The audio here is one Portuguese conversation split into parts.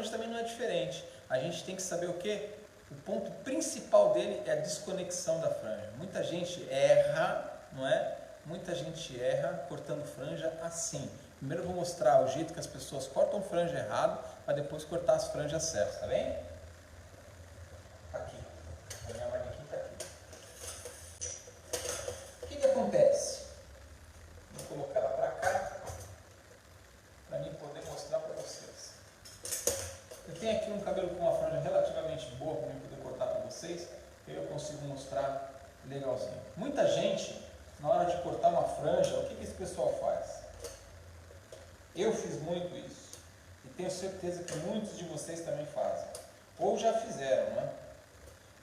franja também não é diferente. A gente tem que saber o quê? O ponto principal dele é a desconexão da franja. Muita gente erra, não é? Muita gente erra cortando franja assim. Primeiro eu vou mostrar o jeito que as pessoas cortam franja errado, para depois cortar as franjas certas, tá bem? Aqui. A minha manequim está aqui. O que acontece? Vou colocar ela para cá, para mim poder mostrar para vocês. Eu tenho aqui um cabelo com uma franja relativamente boa para eu poder cortar para vocês, e eu consigo mostrar legalzinho. Muita gente, na hora de cortar uma franja, o que esse pessoal faz? Eu fiz muito isso, e tenho certeza que muitos de vocês também fazem, ou já fizeram, né?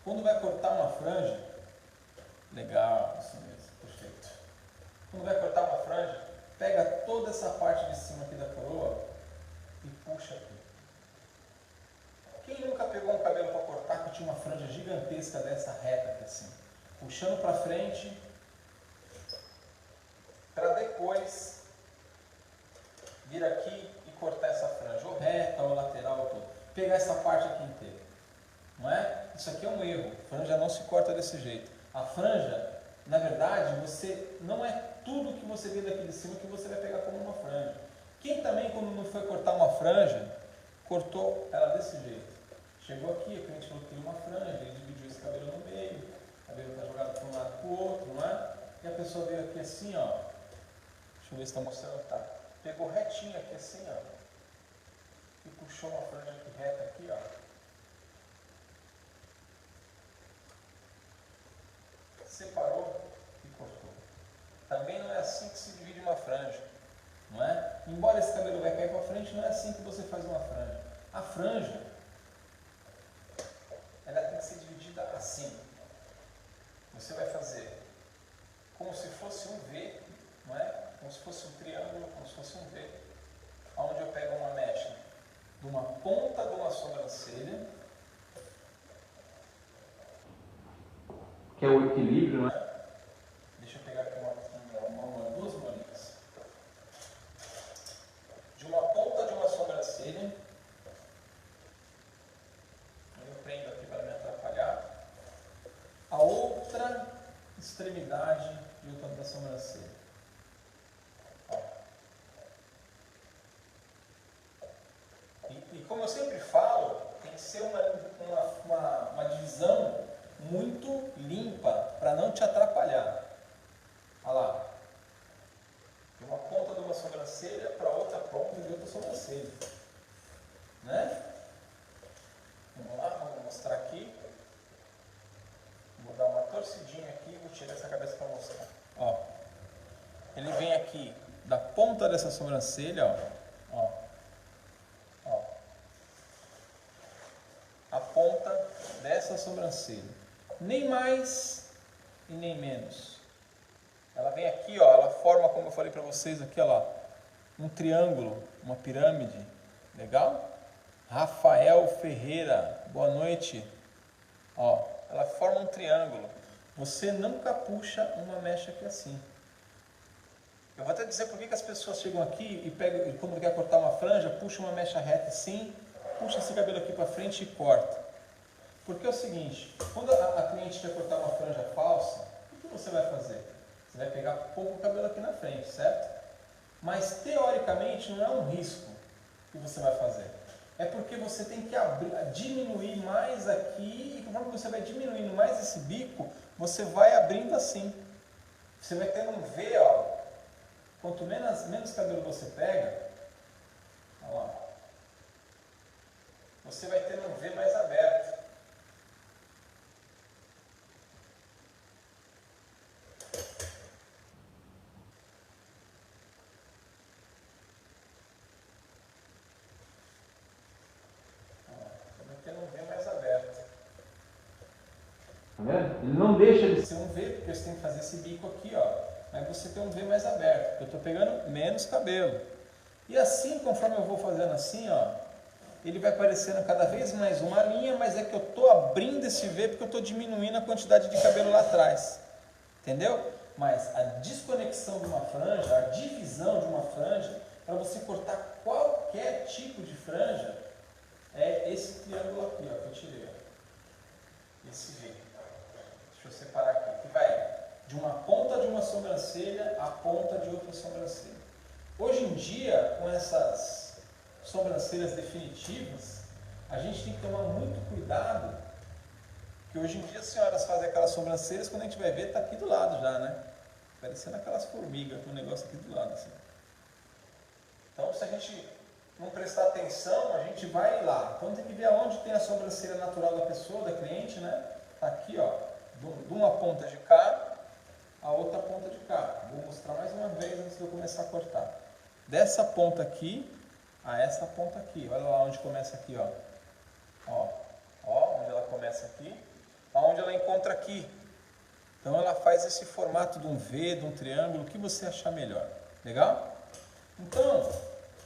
Quando vai cortar uma franja, legal, isso mesmo, perfeito. Quando vai cortar uma franja, pega toda essa parte de cima aqui da coroa e puxa aqui. Quem nunca pegou um cabelo para cortar que tinha uma franja gigantesca dessa reta aqui assim? Puxando para frente, para depois vir aqui e cortar essa franja, ou reta, ou lateral, ou tudo. Pegar essa parte aqui inteira. Não é? Isso aqui é um erro. A franja não se corta desse jeito. A franja, na verdade, você não é tudo que você vê daqui de cima que você vai pegar como uma franja. Quem também, quando não foi cortar uma franja, cortou ela desse jeito. Chegou aqui, o cliente falou que tem uma franja, ele dividiu esse cabelo no meio, o cabelo está jogado para um lado e para o outro, não é? E a pessoa veio aqui assim, ó. Deixa eu ver se está mostrando, tá? Pegou retinho aqui assim, ó. E puxou uma franja aqui reta aqui, ó. Separou e cortou. Também não é assim que se divide uma franja, não é? Embora esse cabelo vai cair para frente, não é assim que você faz uma franja. A franja, ela tem que ser dividida assim. Você vai fazer como se fosse um V, não é? Como se fosse um triângulo, como se fosse um V, onde eu pego uma mecha de uma ponta de uma sobrancelha, que é o equilíbrio, não é? Deixa eu pegar aqui duas bolinhas. De uma ponta de uma sobrancelha, eu prendo aqui para me atrapalhar, a outra extremidade de outra da sobrancelha. E como eu sempre falo, tem que ser uma divisão muito limpa, para não te atrapalhar. Olha lá. De uma ponta de uma sobrancelha para outra ponta de outra sobrancelha. Né? Vamos lá, vamos mostrar aqui. Vou dar uma torcidinha aqui e vou tirar essa cabeça para mostrar. Ó. Ele vem aqui da ponta dessa sobrancelha, ó. Ó. A ponta dessa sobrancelha. Nem mais e nem menos. Ela vem aqui, ó, ela forma, como eu falei para vocês aqui, ó, um triângulo, uma pirâmide. Legal? Rafael Ferreira, boa noite. Ó, ela forma um triângulo. Você nunca puxa uma mecha aqui assim. Eu vou até dizer por que as pessoas chegam aqui e pegam, e quando quer cortar uma franja, puxa uma mecha reta assim, puxa esse cabelo aqui para frente e corta. Porque é o seguinte, quando a cliente quer cortar uma franja falsa, o que você vai fazer? Você vai pegar pouco cabelo aqui na frente, certo? Mas teoricamente não é um risco que você vai fazer. É porque você tem que diminuir mais aqui, e conforme você vai diminuindo mais esse bico, você vai abrindo assim. Você vai tendo um V, ó. Quanto menos cabelo você pega, olha lá, você vai tendo um V mais aberto. Tá vendo? Ele não deixa de ser um V, porque você tem que fazer esse bico aqui, ó. Mas você tem um V mais aberto, porque eu estou pegando menos cabelo. E assim, conforme eu vou fazendo assim, ó, ele vai parecendo cada vez mais uma linha, mas é que eu estou abrindo esse V porque eu estou diminuindo a quantidade de cabelo lá atrás. Entendeu? Mas a desconexão de uma franja, a divisão de uma franja, para você cortar qualquer tipo de franja, sobrancelha à ponta de outra sobrancelha. Hoje em dia, com essas sobrancelhas definitivas, a gente tem que tomar muito cuidado, que hoje em dia as senhoras fazem aquelas sobrancelhas, quando a gente vai ver, está aqui do lado já, né? Parecendo aquelas formigas com o negócio aqui do lado, assim. Então, se a gente não prestar atenção, a gente vai lá. Então, tem que ver aonde tem a sobrancelha natural da pessoa, da cliente, né? Está aqui, ó, de uma ponta de cá, a outra ponta de cá. Vou mostrar mais uma vez antes de eu começar a cortar. Dessa ponta aqui a essa ponta aqui. Olha lá onde começa aqui, ó. Ó, onde ela começa aqui, aonde ela encontra aqui. Então ela faz esse formato de um V, de um triângulo, o que você achar melhor. Legal? Então,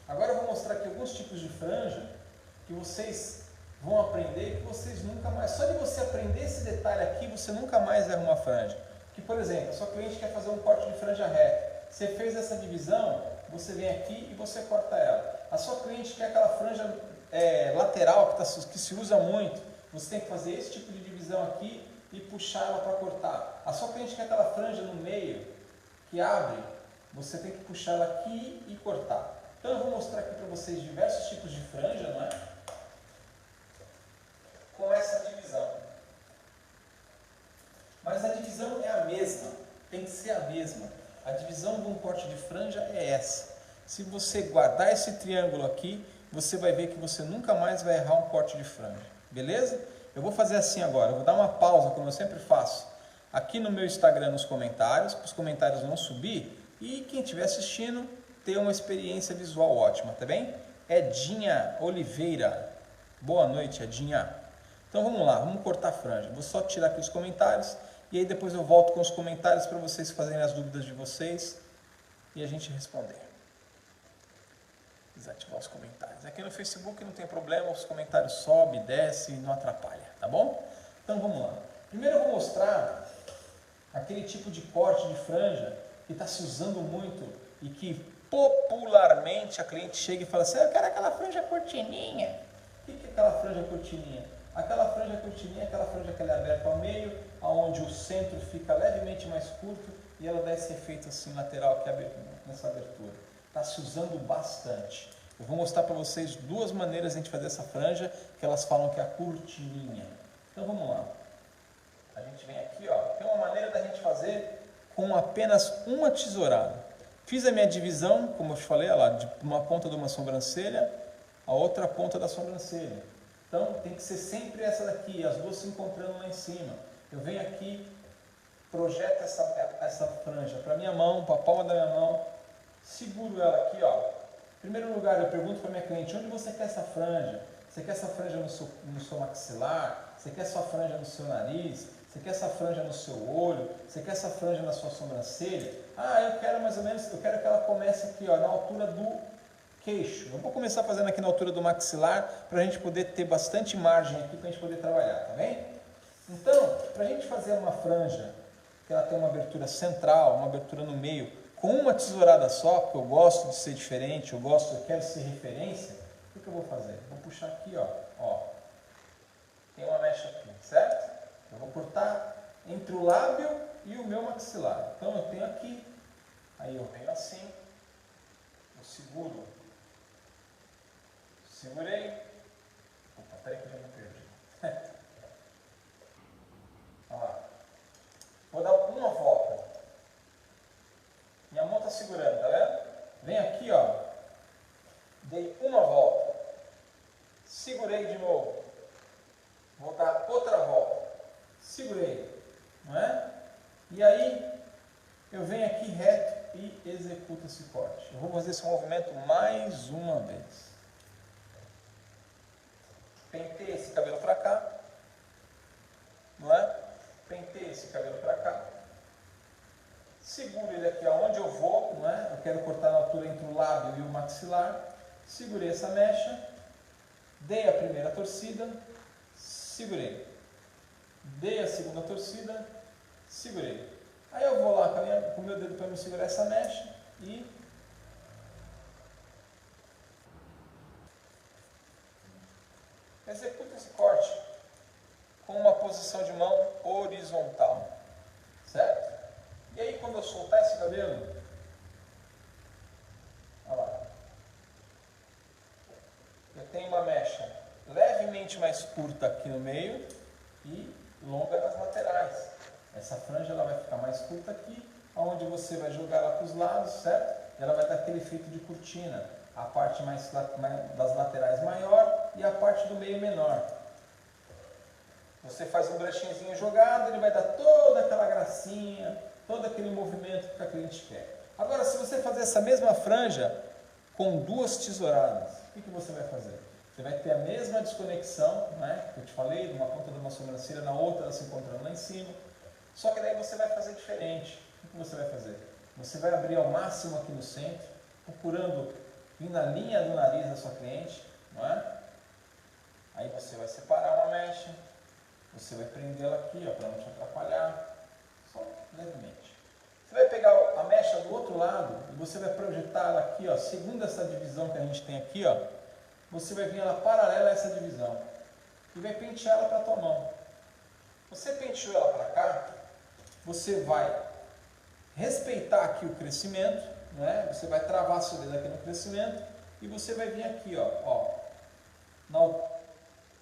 agora eu vou mostrar aqui alguns tipos de franja que vocês vão aprender, que vocês nunca mais... Só de você aprender esse detalhe aqui, você nunca mais erra uma franja. Que, por exemplo, a sua cliente quer fazer um corte de franja reta. Você fez essa divisão, você vem aqui e você corta ela. A sua cliente quer aquela franja lateral, que se usa muito. Você tem que fazer esse tipo de divisão aqui e puxar ela para cortar. A sua cliente quer aquela franja no meio, que abre, você tem que puxar ela aqui e cortar. Então eu vou mostrar aqui para vocês diversos tipos de franja, não é? Com essa divisão. Mas a divisão é a mesma, tem que ser a mesma. A divisão de um corte de franja é essa. Se você guardar esse triângulo aqui, você vai ver que você nunca mais vai errar um corte de franja. Beleza? Eu vou fazer assim agora, eu vou dar uma pausa, como eu sempre faço, aqui no meu Instagram nos comentários, para os comentários não subir, e quem estiver assistindo ter uma experiência visual ótima, tá bem? Edinha Oliveira. Boa noite, Edinha. Então vamos lá, vamos cortar a franja. Vou só tirar aqui os comentários e aí depois eu volto com os comentários para vocês fazerem as dúvidas de vocês e a gente responder. Desativar os comentários. Aqui no Facebook não tem problema, os comentários sobem, descem e não atrapalha, tá bom? Então vamos lá. Primeiro eu vou mostrar aquele tipo de corte de franja que está se usando muito e que popularmente a cliente chega e fala assim: eu quero aquela franja cortininha. O que é aquela franja cortininha? Aquela franja cortininha é aquela franja que ela é aberta ao meio, onde o centro fica levemente mais curto e ela dá esse efeito assim lateral aqui nessa abertura. Está se usando bastante. Eu vou mostrar para vocês duas maneiras de a gente fazer essa franja, que elas falam que é a cortininha. Então vamos lá. A gente vem aqui, ó. Tem uma maneira da gente fazer com apenas uma tesourada. Fiz a minha divisão, como eu te falei, lá, de uma ponta de uma sobrancelha, a outra ponta da sobrancelha. Então tem que ser sempre essa daqui, as duas se encontrando lá em cima. Eu venho aqui, projeto essa franja para minha mão, para a palma da minha mão, seguro ela aqui, ó. Em primeiro lugar, eu pergunto para minha cliente: onde você quer essa franja? Você quer essa franja no seu maxilar? Você quer essa franja no seu nariz? Você quer essa franja no seu olho? Você quer essa franja na sua sobrancelha? Ah, eu quero mais ou menos, eu quero que ela comece aqui, ó, na altura do queixo. Eu vou começar fazendo aqui na altura do maxilar, para a gente poder ter bastante margem aqui, para a gente poder trabalhar, tá bem? Então, para a gente fazer uma franja, que ela tem uma abertura central, uma abertura no meio, com uma tesourada só, porque eu gosto de ser diferente, eu quero ser referência, o que eu vou fazer? Vou puxar aqui, ó. Tem uma mecha aqui, certo? Eu vou cortar entre o lábio e o meu maxilar. Então eu tenho aqui, aí eu venho assim, eu segurei. Opa, peraí que eu já me perdi. Olha lá. Vou dar uma volta. Minha mão está segurando, tá vendo? Vem aqui, ó. Dei uma volta. Segurei de novo. Vou dar outra volta. Segurei. Não é? E aí, eu venho aqui reto e executo esse corte. Eu vou fazer esse movimento mais uma vez. Pentei esse cabelo para cá. Não é? Pentei esse cabelo para cá. Seguro ele aqui aonde eu vou, não é? Eu quero cortar na altura entre o lábio e o maxilar. Segurei essa mecha. Dei a primeira torcida. Segurei. Dei a segunda torcida. Segurei. Aí eu vou lá com o meu dedo para me segurar essa mecha e executo esse corte com uma posição de mão horizontal. Certo? E aí quando eu soltar esse cabelo, olha lá, eu tenho uma mecha levemente mais curta aqui no meio e longa nas laterais. Essa franja ela vai ficar mais curta aqui, onde você vai jogar ela para os lados, certo? E ela vai dar aquele efeito de cortina. A parte das laterais maior e a parte do meio menor. Você faz um brushingzinho jogado, ele vai dar toda aquela gracinha, todo aquele movimento que a cliente quer. Agora, se você fazer essa mesma franja com duas tesouradas, o que você vai fazer? Você vai ter a mesma desconexão, né, que eu te falei, de uma ponta de uma sobrancelha na outra, ela se encontrando lá em cima. Só que daí você vai fazer diferente. O que você vai fazer? Você vai abrir ao máximo aqui no centro, procurando ir na linha do nariz da sua cliente, não é? Aí você vai separar uma mecha, você vai prendê-la aqui, para não te atrapalhar, só levemente. Você vai pegar a mecha do outro lado e você vai projetar ela aqui, ó, segundo essa divisão que a gente tem aqui, ó, você vai vir ela paralela a essa divisão e vai pentear ela para a tua mão. Você penteou ela para cá, você vai respeitar aqui o crescimento, né? Você vai travar seu dedo aqui no crescimento e você vai vir aqui, ó,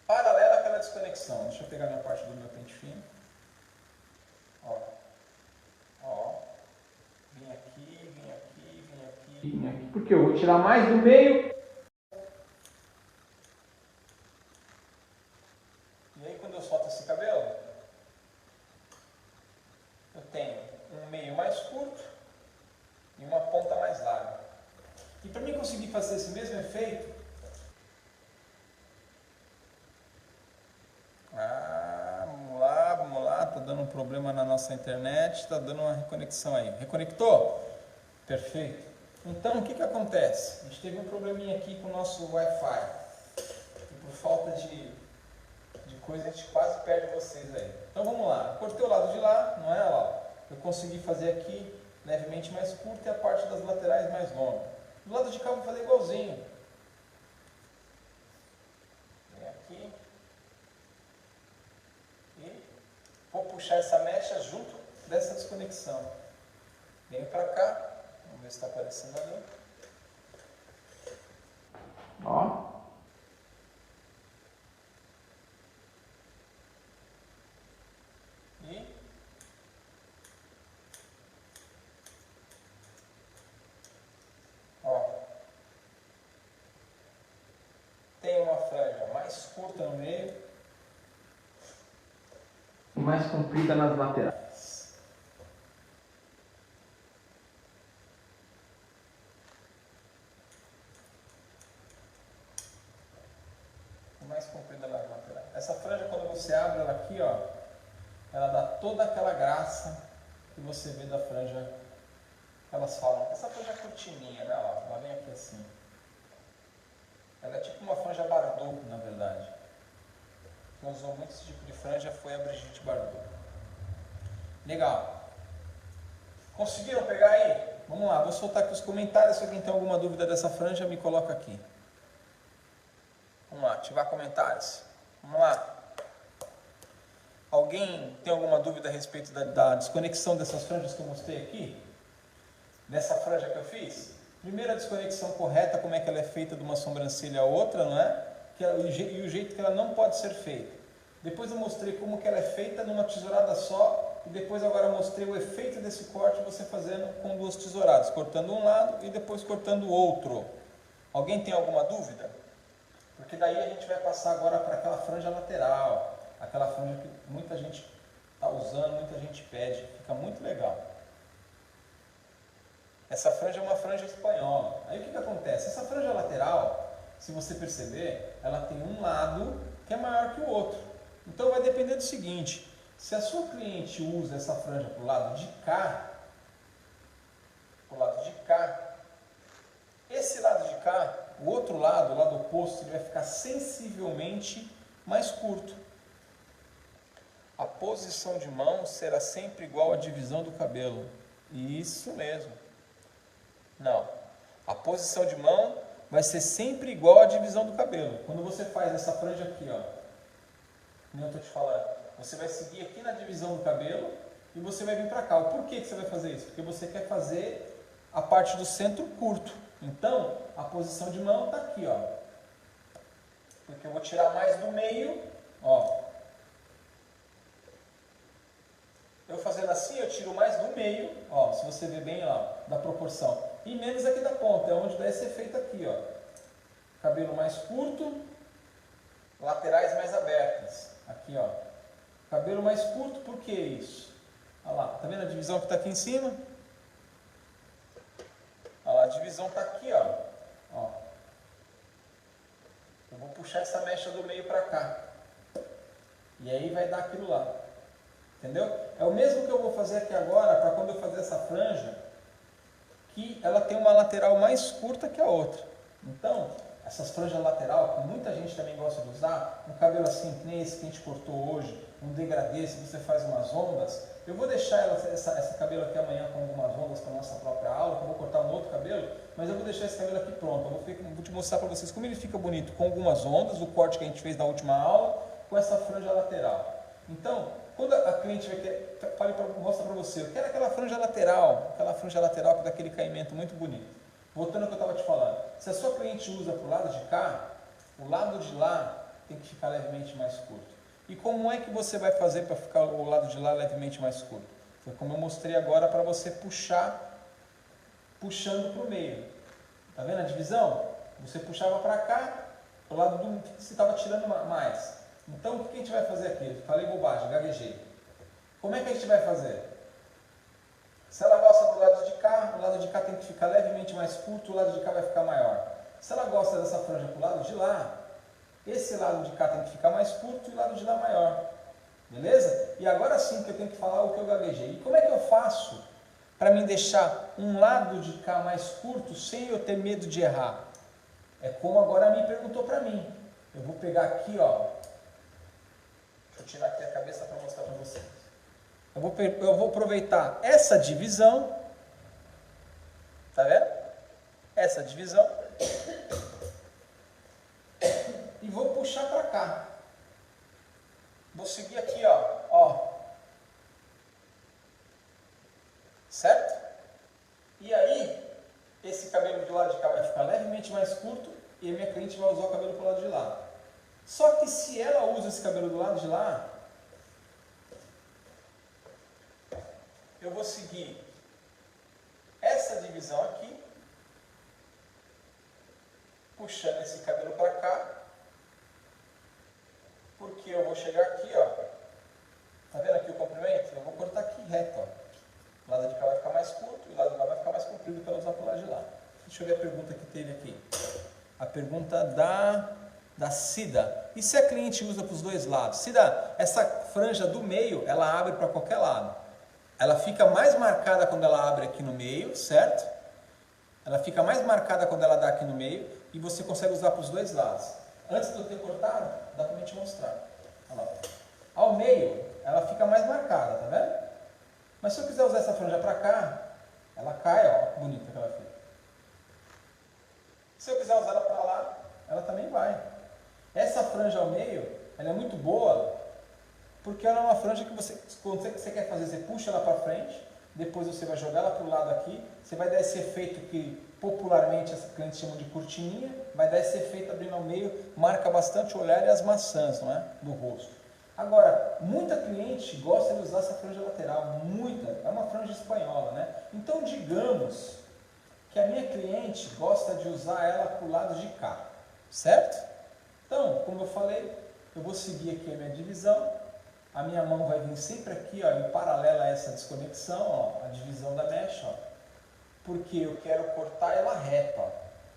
paralela àquela desconexão. Deixa eu pegar minha parte do meu pente fino. Vim aqui, vim aqui, vim aqui, vim aqui. Porque eu vou tirar mais do meio. E aí quando eu solto esse cabelo, eu tenho um meio mais curto e uma ponta mais larga. E para mim conseguir fazer esse mesmo efeito, vamos lá, tá dando um problema na nossa internet, tá dando uma reconexão aí. Reconectou? Perfeito. Então o que acontece? A gente teve um probleminha aqui com o nosso Wi-Fi. E por falta de coisa a gente quase perde vocês aí. Então vamos lá, cortei o lado de lá, não é? Ó, eu consegui fazer aqui levemente mais curto e a parte das laterais mais longa. Do lado de cá eu vou fazer igualzinho. Vem aqui. E vou puxar essa mecha junto dessa desconexão. Venho para cá. Vamos ver se está aparecendo ali. Ó. E tem uma franja mais curta no meio e mais comprida nas laterais. Mais comprida nas laterais. Essa franja, quando você abre ela aqui, ó, ela dá toda aquela graça que você vê da franja. Elas falam, essa franja é cortininha, né? Ó, ela vem aqui assim. Ela é tipo uma franja Bardot, na verdade. Quem usou muito esse tipo de franja foi a Brigitte Bardot. Legal. Conseguiram pegar aí? Vamos lá, vou soltar aqui os comentários. Se alguém tem alguma dúvida dessa franja, me coloca aqui. Vamos lá, ativar comentários. Vamos lá. Alguém tem alguma dúvida a respeito da desconexão dessas franjas que eu mostrei aqui? Dessa franja que eu fiz? Primeiro, a desconexão correta, como é que ela é feita de uma sobrancelha a outra, não é? E o jeito que ela não pode ser feita. Depois eu mostrei como que ela é feita numa tesourada só, e depois agora eu mostrei o efeito desse corte você fazendo com duas tesouradas, cortando um lado e depois cortando o outro. Alguém tem alguma dúvida? Porque daí a gente vai passar agora para aquela franja lateral, aquela franja que muita gente está usando, muita gente pede, fica muito legal. Essa franja é uma franja espanhola. Aí o que acontece? Essa franja lateral, se você perceber, ela tem um lado que é maior que o outro. Então vai depender do seguinte, se a sua cliente usa essa franja para o lado de cá, esse lado de cá, o outro lado, o lado oposto, ele vai ficar sensivelmente mais curto. A posição de mão será sempre igual à divisão do cabelo. Isso mesmo. Não. A posição de mão vai ser sempre igual à divisão do cabelo. Quando você faz essa franja aqui, ó, como eu estou te falando, você vai seguir aqui na divisão do cabelo e você vai vir para cá. Por que você vai fazer isso? Porque você quer fazer a parte do centro curto. Então, a posição de mão está aqui, ó. Porque eu vou tirar mais do meio, ó. Eu fazendo assim, eu tiro mais do meio, ó, se você ver bem, ó, da proporção. E menos aqui da ponta, é onde dá esse efeito aqui, ó. Cabelo mais curto, laterais mais abertas. Aqui, ó. Cabelo mais curto, por que isso? Olha lá, tá vendo a divisão que está aqui em cima? Olha lá, a divisão está aqui, ó. Eu vou puxar essa mecha do meio para cá. E aí vai dar aquilo lá. Entendeu? É o mesmo que eu vou fazer aqui agora, para quando eu fazer essa franja, que ela tem uma lateral mais curta que a outra. Então, essas franjas lateral, que muita gente também gosta de usar, um cabelo assim, que nem esse que a gente cortou hoje, um degradê, se você faz umas ondas, eu vou deixar esse cabelo aqui amanhã com algumas ondas para a nossa própria aula, que eu vou cortar um outro cabelo, mas eu vou deixar esse cabelo aqui pronto. Eu vou te mostrar para vocês como ele fica bonito com algumas ondas, o corte que a gente fez na última aula, com essa franja lateral. Então, quando a cliente vai querer, mostra para você, eu quero aquela franja lateral que dá aquele caimento muito bonito. Voltando ao que eu estava te falando, se a sua cliente usa para o lado de cá, o lado de lá tem que ficar levemente mais curto. E como é que você vai fazer para ficar o lado de lá levemente mais curto? Foi como eu mostrei agora para você puxando para o meio. Tá vendo a divisão? Você puxava para cá, o lado do que você estava tirando mais. Então, o que a gente vai fazer aqui? Falei bobagem, gaguejei. Como é que a gente vai fazer? Se ela gosta do lado de cá, o lado de cá tem que ficar levemente mais curto, o lado de cá vai ficar maior. Se ela gosta dessa franja para o lado de lá, esse lado de cá tem que ficar mais curto e o lado de lá maior. Beleza? E agora sim que eu tenho que falar o que eu gaguejei. E como é que eu faço para me deixar um lado de cá mais curto sem eu ter medo de errar? É como agora a Mi perguntou para mim. Eu vou pegar aqui, ó. Deixa eu tirar aqui a cabeça para mostrar para vocês. Eu vou aproveitar essa divisão, tá vendo? Essa divisão, e vou puxar para cá. Vou seguir aqui, ó. Certo? E aí, esse cabelo do lado de cá vai ficar levemente mais curto e a minha cliente vai usar o cabelo para o lado de lá. Só que se ela usa esse cabelo do lado de lá, eu vou seguir essa divisão aqui, puxando esse cabelo para cá, porque eu vou chegar aqui, ó. Tá vendo aqui o comprimento? Eu vou cortar aqui reto, ó. O lado de cá vai ficar mais curto e o lado de lá vai ficar mais comprido para usar para o lado de lá. Deixa eu ver a pergunta que teve aqui. A pergunta da Cida. E se a cliente usa para os dois lados? Cida, essa franja do meio, ela abre para qualquer lado. Ela fica mais marcada quando ela abre aqui no meio, certo? Ela fica mais marcada quando ela dá aqui no meio e você consegue usar para os dois lados. Antes de eu ter cortado, dá para me te mostrar. Olha lá. Ao meio, ela fica mais marcada, tá vendo? Mas se eu quiser usar essa franja para cá, ela cai, ó, bonita que ela fica. Se eu quiser usar ela para lá, ela também vai. Essa franja ao meio, ela é muito boa, porque ela é uma franja que quando você quer fazer, você puxa ela para frente, depois você vai jogar ela para o lado aqui, você vai dar esse efeito que popularmente as clientes chamam de cortininha, vai dar esse efeito abrindo ao meio, marca bastante o olhar e as maçãs, não é? Do rosto. Agora, muita cliente gosta de usar essa franja lateral, muita, é uma franja espanhola, né? Então, digamos que a minha cliente gosta de usar ela para o lado de cá, certo? Então, como eu falei, eu vou seguir aqui a minha divisão, a minha mão vai vir sempre aqui, ó, em paralelo a essa desconexão, ó, a divisão da mecha, ó, porque eu quero cortar ela reta, ó.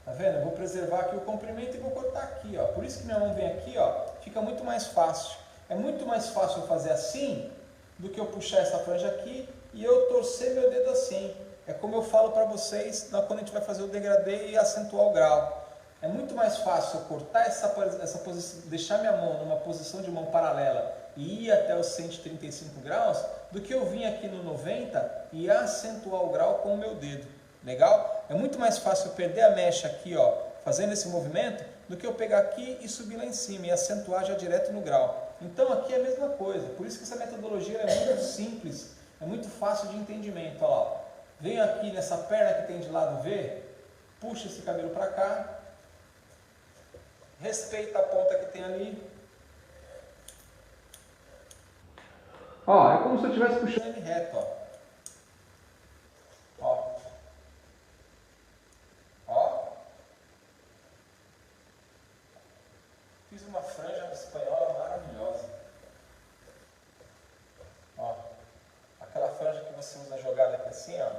Tá vendo? Eu vou preservar aqui o comprimento e vou cortar aqui, ó. Por isso que minha mão vem aqui, ó, fica muito mais fácil. É muito mais fácil eu fazer assim do que eu puxar essa franja aqui e eu torcer meu dedo assim. É como eu falo para vocês quando a gente vai fazer o degradê e acentuar o grau. É muito mais fácil eu cortar essa posição, deixar minha mão numa posição de mão paralela e ir até os 135 graus, do que eu vir aqui no 90 e acentuar o grau com o meu dedo. Legal? É muito mais fácil eu perder a mecha aqui, ó, fazendo esse movimento, do que eu pegar aqui e subir lá em cima e acentuar já direto no grau. Então aqui é a mesma coisa. Por isso que essa metodologia é muito simples É muito fácil de entendimento, olha lá. Venho aqui nessa perna que tem de lado V, puxa esse cabelo para cá, respeita a ponta que tem ali. Ó, é como se eu estivesse puxando ele reto, ó. Ó. Ó. Fiz uma franja espanhola maravilhosa. Ó. Aquela franja que você usa jogada aqui assim, ó.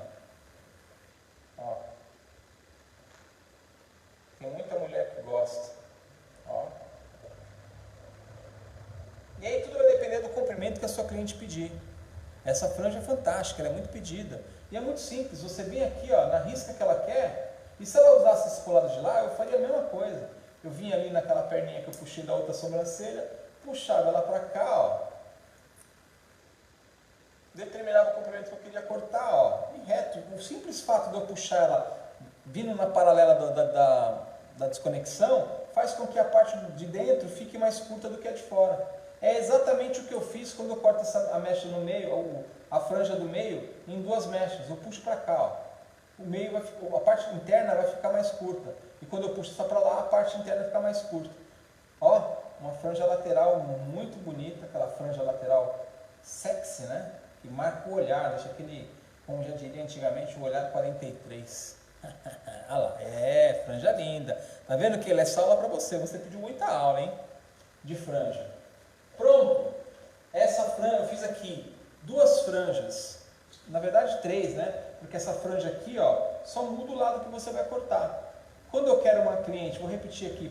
Ó. Tem muita mulher que gosta. Ó. E aí tudo vai depender do comprimento que a sua cliente pedir. Essa franja é fantástica, ela é muito pedida. E é muito simples, você vem aqui ó, na risca que ela quer, e se ela usasse esse colado de lá, eu faria a mesma coisa. Eu vinha ali naquela perninha que eu puxei da outra sobrancelha, puxava ela para cá, ó. Determinava o comprimento que eu queria cortar, ó, e reto. O simples fato de eu puxar ela vindo na paralela da desconexão, faz com que a parte de dentro fique mais curta do que a de fora. É exatamente o que eu fiz quando eu corto a mecha no meio, ou a franja do meio, em duas mechas. Eu puxo para cá, ó. O meio vai ficar, a parte interna vai ficar mais curta. E quando eu puxo essa para lá, a parte interna fica mais curta. Ó, uma franja lateral muito bonita, aquela franja lateral sexy, né? Que marca o olhar, deixa aquele, como já diria antigamente, o olhar 43. Olha lá, franja linda. Tá vendo que ele é só aula para você? Você pediu muita aula, hein? De franja. Pronto. Essa franja, eu fiz aqui duas franjas. Na verdade, três, né? Porque essa franja aqui, ó, só muda o lado que você vai cortar. Quando eu quero uma cliente, vou repetir aqui,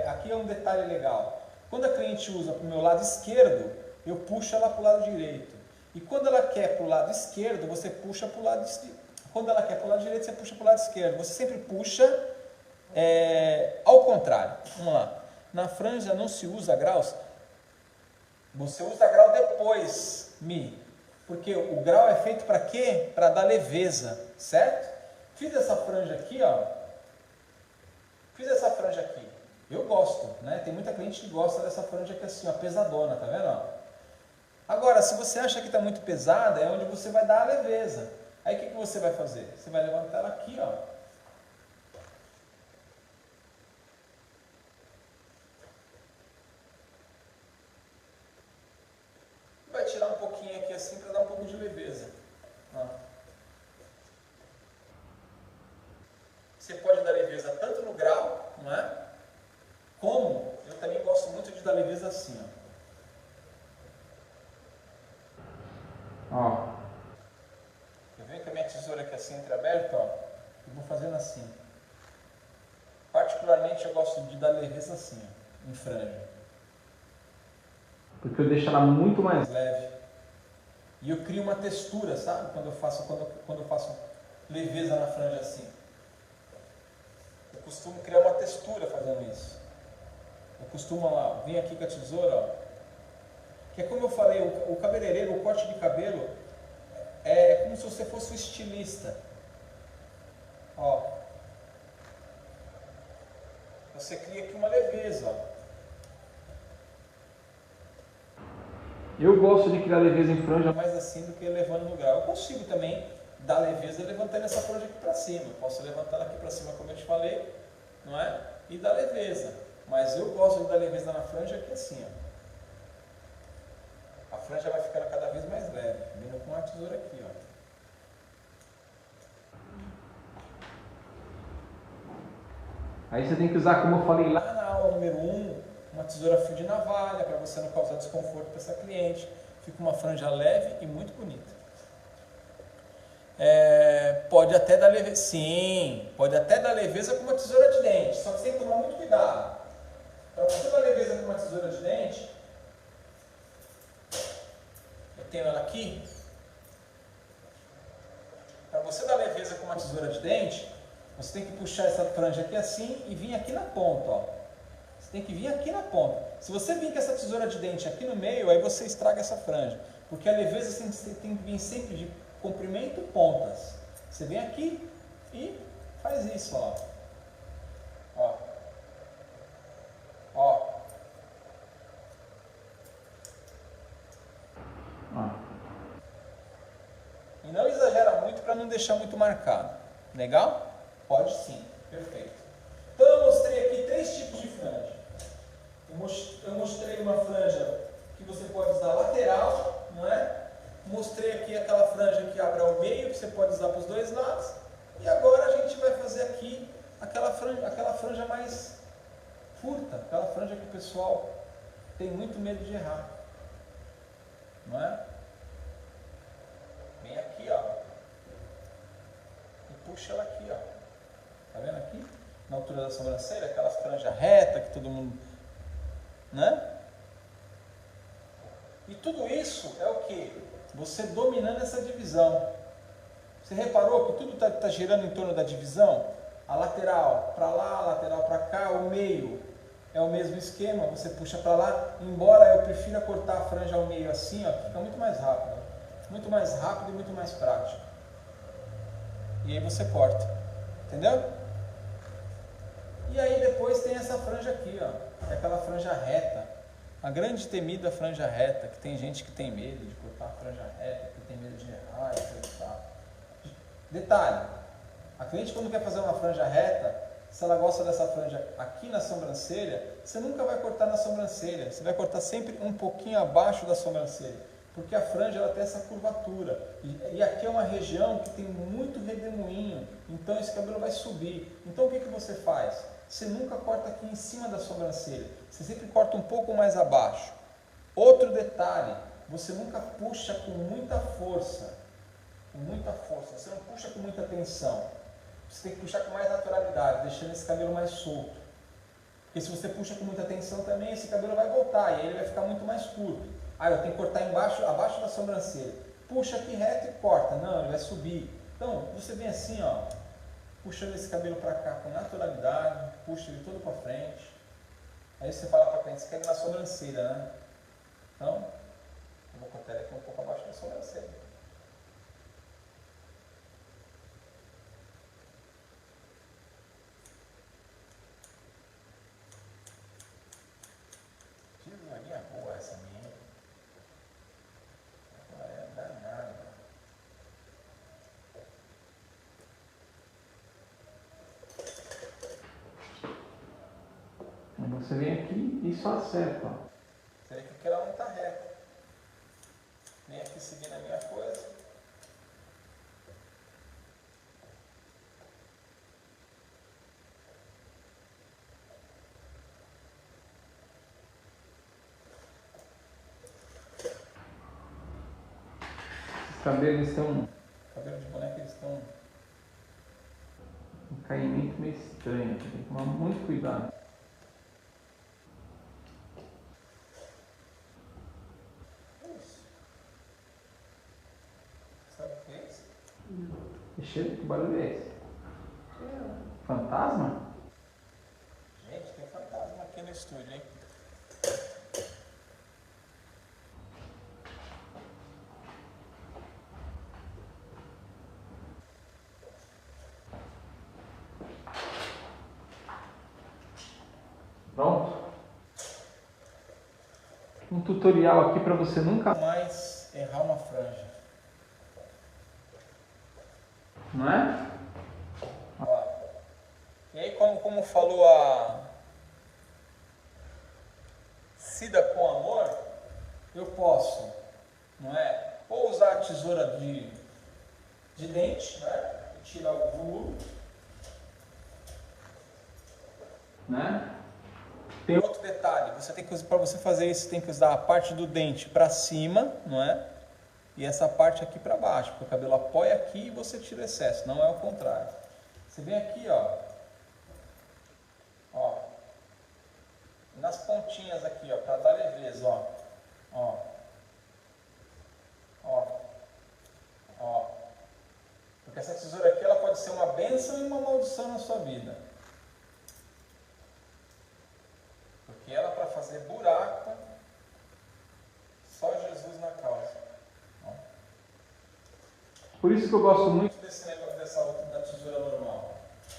aqui é um detalhe legal. Quando a cliente usa para o meu lado esquerdo, eu puxo ela para o lado direito. E quando ela quer para o lado esquerdo, você puxa para o lado esquerdo. Quando ela quer para o lado direito, você puxa para o lado esquerdo. Você sempre puxa ao contrário. Vamos lá. Na franja não se usa graus. Você usa grau depois, porque o grau é feito para quê? Para dar leveza, certo? Fiz essa franja aqui, ó. Fiz essa franja aqui. Eu gosto, né? Tem muita cliente que gosta dessa franja aqui assim, ó, pesadona, tá vendo? Agora, se você acha que está muito pesada, é onde você vai dar a leveza. Aí o que você vai fazer? Você vai levantar ela aqui, ó. Vai tirar um pouquinho aqui assim para dar um pouco de leveza. Ó. Você pode dar leveza tanto no grau, não é? Como eu também gosto muito de dar leveza assim, ó. Ó. Eu venho com a minha tesoura aqui assim entreaberta, ó, e vou fazendo assim. Particularmente eu gosto de dar leveza assim, ó, em franja. Porque eu deixo ela muito mais leve. E eu crio uma textura, sabe? Quando eu faço leveza na franja assim. Eu costumo criar uma textura fazendo isso. Eu costumo lá, vir aqui com a tesoura, ó. Que é como eu falei, o cabeleireiro, o corte de cabelo, é como se você fosse um estilista. Ó. Você cria aqui uma leveza, ó. Eu gosto de criar leveza em franja mais assim do que levando no grau. Eu consigo também dar leveza levantando essa franja aqui para cima. Eu posso levantar ela aqui para cima, como eu te falei, não é? E dar leveza. Mas eu gosto de dar leveza na franja aqui assim, ó. A franja vai ficando cada vez mais leve, vindo com a tesoura aqui, ó. Aí você tem que usar, como eu falei lá na aula número 1, uma tesoura fio de navalha, para você não causar desconforto para essa cliente. Fica uma franja leve e muito bonita. Pode até dar leveza, sim, pode até dar leveza com uma tesoura de dente, só que você tem que tomar muito cuidado. Para você dar leveza com uma tesoura de dente, eu tenho ela aqui. Para você dar leveza com uma tesoura de dente, você tem que puxar essa franja aqui assim e vir aqui na ponta, ó. Você tem que vir aqui na ponta. Se você vir com essa tesoura de dente aqui no meio, aí você estraga essa franja. Porque a leveza tem que vir sempre de comprimento e pontas. Você vem aqui e faz isso, ó. Ó. Ó. Ó. não deixar muito marcado. Legal? Pode sim, perfeito. Então eu mostrei aqui 3 tipos de franja. Eu mostrei uma franja que você pode usar lateral, não é? Mostrei aqui aquela franja que abre ao meio, que você pode usar para os 2 lados. E agora a gente vai fazer aqui aquela franja mais curta, aquela franja que o pessoal tem muito medo de errar. Não é? Vem aqui, ó. E puxa ela aqui, ó. Tá vendo aqui? Na altura da sobrancelha, aquela franja reta que todo mundo... Né? E tudo isso é o que? Você dominando essa divisão. Você reparou que tudo está girando em torno da divisão? A lateral para lá, a lateral para cá, o meio é o mesmo esquema, você puxa para lá, embora eu prefira cortar a franja ao meio assim, ó, fica muito mais rápido. Muito mais rápido e muito mais prático. E aí você corta. Entendeu? E aí depois tem essa franja aqui, ó, é aquela franja reta. A grande temida franja reta, que tem gente que tem medo de cortar a franja reta, que tem medo de errar, etc. Detalhe, a cliente quando quer fazer uma franja reta, se ela gosta dessa franja aqui na sobrancelha, você nunca vai cortar na sobrancelha, você vai cortar sempre um pouquinho abaixo da sobrancelha, porque a franja ela tem essa curvatura, e aqui é uma região que tem muito redemoinho, então esse cabelo vai subir. Então o que você faz? Você nunca corta aqui em cima da sobrancelha, você sempre corta um pouco mais abaixo. Outro detalhe, você nunca puxa com muita força, você não puxa com muita tensão, você tem que puxar com mais naturalidade, deixando esse cabelo mais solto. Porque se você puxa com muita tensão também, esse cabelo vai voltar, e aí ele vai ficar muito mais curto. Ah, eu tenho que cortar abaixo da sobrancelha, puxa aqui reto e corta, não, ele vai subir. Então, você vem assim, ó, puxando esse cabelo para cá com naturalidade, puxa ele todo para frente. Aí você fala para frente, você quer ir na sobrancelha, né? Então, eu vou cortar ele aqui um pouco abaixo da sobrancelha. Que varinha boa essa minha. Ela é danada. Você vem aqui e só acerta. Ó. Você vê que ela não está reta. Vem aqui seguindo a minha coisa. Os cabelos estão... Cabelo de boneca eles estão... Um caimento meio estranho. Tem que tomar muito cuidado. Que barulho é esse? Fantasma? Gente, tem fantasma aqui no estúdio, hein? Pronto? Um tutorial aqui para você nunca mais errar uma franja. Não é? Ó. E aí, como falou a Cida com amor, eu posso, não é? Ou usar a tesoura de dente, né? E tirar o volume, né? Tem outro detalhe, você tem que, para você fazer isso, tem que usar a parte do dente para cima, não é? E essa parte aqui para baixo, porque o cabelo apoia aqui e você tira o excesso, não é o contrário. Você vem aqui, ó, nas pontinhas aqui, ó, para dar leveza, ó, porque essa tesoura aqui, ela pode ser uma bênção e uma maldição na sua vida. Porque ela, para fazer buraco, só Jesus na causa. Por isso que eu gosto muito desse negócio da tesoura normal.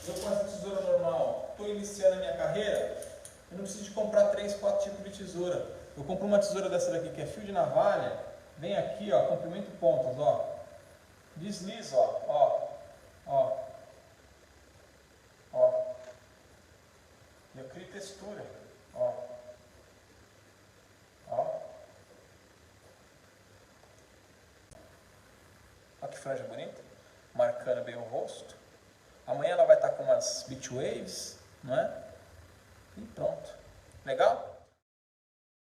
Eu com essa tesoura normal, estou iniciando a minha carreira, eu não preciso de comprar 3, 4 tipos de tesoura. Eu compro uma tesoura dessa daqui que é fio de navalha, vem aqui, ó, comprimento pontas, ó, desliza, ó, textura. Ó. Ó. Olha que franja bonita. Marcando bem o rosto. Amanhã ela vai estar com umas beach waves, não é? E pronto. Legal?